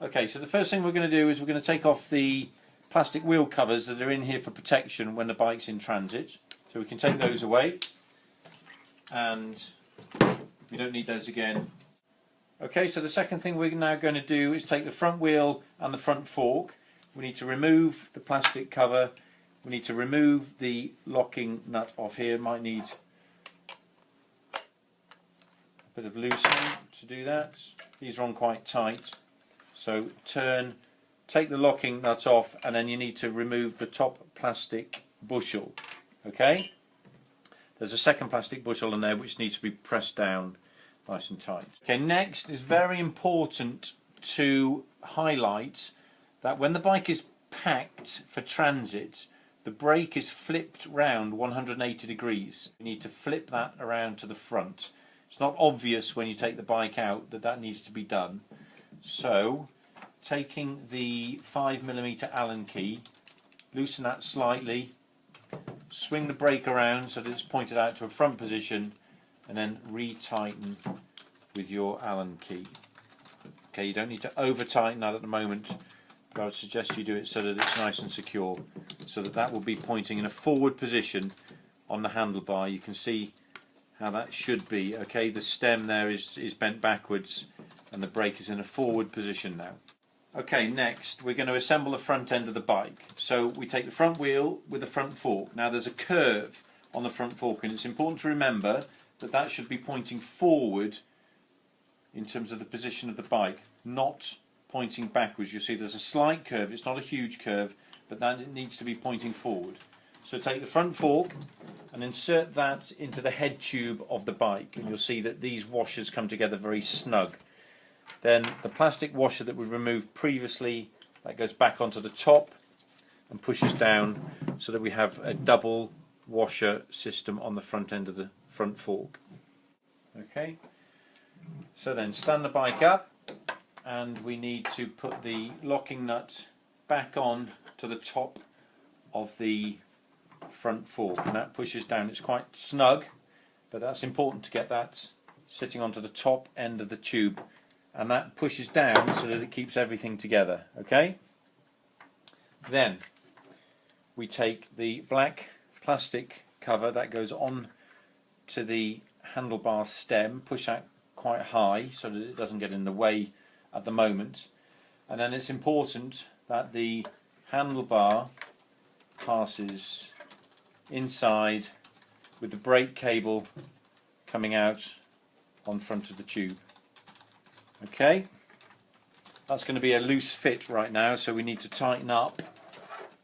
Okay, so the first thing we're going to do is we're going to take off the plastic wheel covers that are in here for protection when the bike's in transit. So we can take those away, and we don't need those again. Okay, so the second thing we're now going to do is take the front wheel and the front fork. We need to remove the plastic cover. We need to remove the locking nut off here. Might need a bit of loosening to do that. These are on quite tight. So take the locking nut off, and then you need to remove the top plastic bushel. Okay? There's a second plastic bushel in there which needs to be pressed down nice and tight. Okay, next is very important to highlight that when the bike is packed for transit, the brake is flipped round 180 degrees. You need to flip that around to the front. It's not obvious when you take the bike out that that needs to be done. So, taking the 5mm Allen key, loosen that slightly, swing the brake around so that it's pointed out to a front position, and then re-tighten with your Allen key. Okay, you don't need to over-tighten that at the moment, but I would suggest you do it so that it's nice and secure, so that that will be pointing in a forward position on the handlebar. You can see how that should be. Okay, the stem there is bent backwards, and the brake is in a forward position now. Okay, next we're going to assemble the front end of the bike. So we take the front wheel with the front fork. Now there's a curve on the front fork, and it's important to remember that that should be pointing forward in terms of the position of the bike, not pointing backwards. You see there's a slight curve, it's not a huge curve, but that it needs to be pointing forward. So take the front fork and insert that into the head tube of the bike, and you'll see that these washers come together very snug. Then the plastic washer that we removed previously, that goes back onto the top and pushes down so that we have a double washer system on the front end of the front fork. Okay, so then stand the bike up, and we need to put the locking nut back on to the top of the front fork, and that pushes down. It's quite snug, but that's important to get that sitting onto the top end of the tube, and that pushes down so that it keeps everything together. Okay, then we take the black plastic cover that goes on to the handlebar stem, push that quite high so that it doesn't get in the way at the moment, and then it's important that the handlebar passes inside with the brake cable coming out on front of the tube. Okay, that's going to be a loose fit right now, so we need to tighten up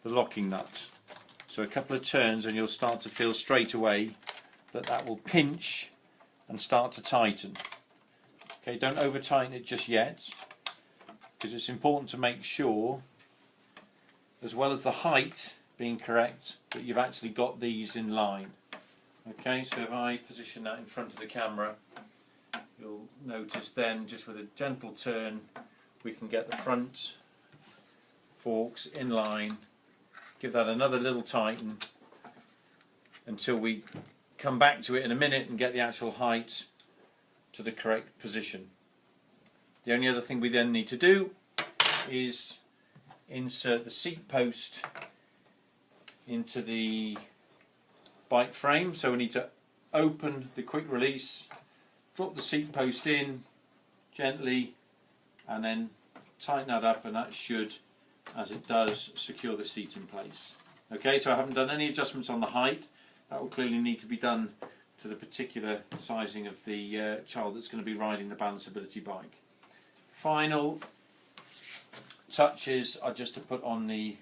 the locking nut. So a couple of turns and you'll start to feel straight away that that will pinch and start to tighten. Okay, don't over tighten it just yet, because it's important to make sure, as well as the height being correct, that you've actually got these in line. Okay, so if I position that in front of the camera, you'll notice then just with a gentle turn we can get the front forks in line. Give that another little tighten until we come back to it in a minute and get the actual height to the correct position. The only other thing we then need to do is insert the seat post into the bike frame. So we need to open the quick release, drop the seat post in gently, and then tighten that up, and that should, as it does, secure the seat in place. Okay, so I haven't done any adjustments on the height. That will clearly need to be done to the particular sizing of the child that's going to be riding the Balanceability bike. Final touches are just to put on the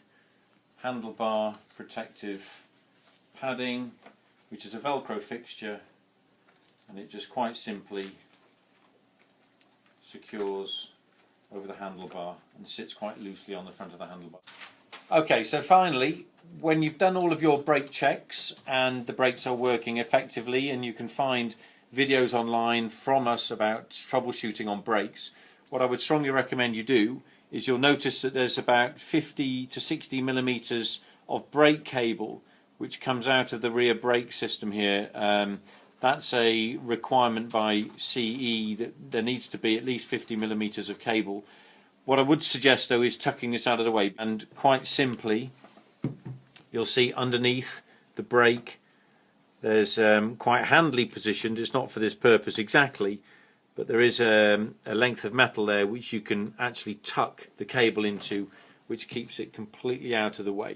handlebar protective padding, which is a Velcro fixture, and it just quite simply secures over the handlebar and sits quite loosely on the front of the handlebar. Okay, so finally, when you've done all of your brake checks and the brakes are working effectively, and you can find videos online from us about troubleshooting on brakes, what I would strongly recommend you do is you'll notice that there's about 50 to 60 millimeters of brake cable which comes out of the rear brake system here. That's a requirement by CE that there needs to be at least 50 millimeters of cable. What I would suggest though is tucking this out of the way, and quite simply you'll see underneath the brake there's quite handily positioned. It's not for this purpose exactly, but there is a length of metal there which you can actually tuck the cable into, which keeps it completely out of the way.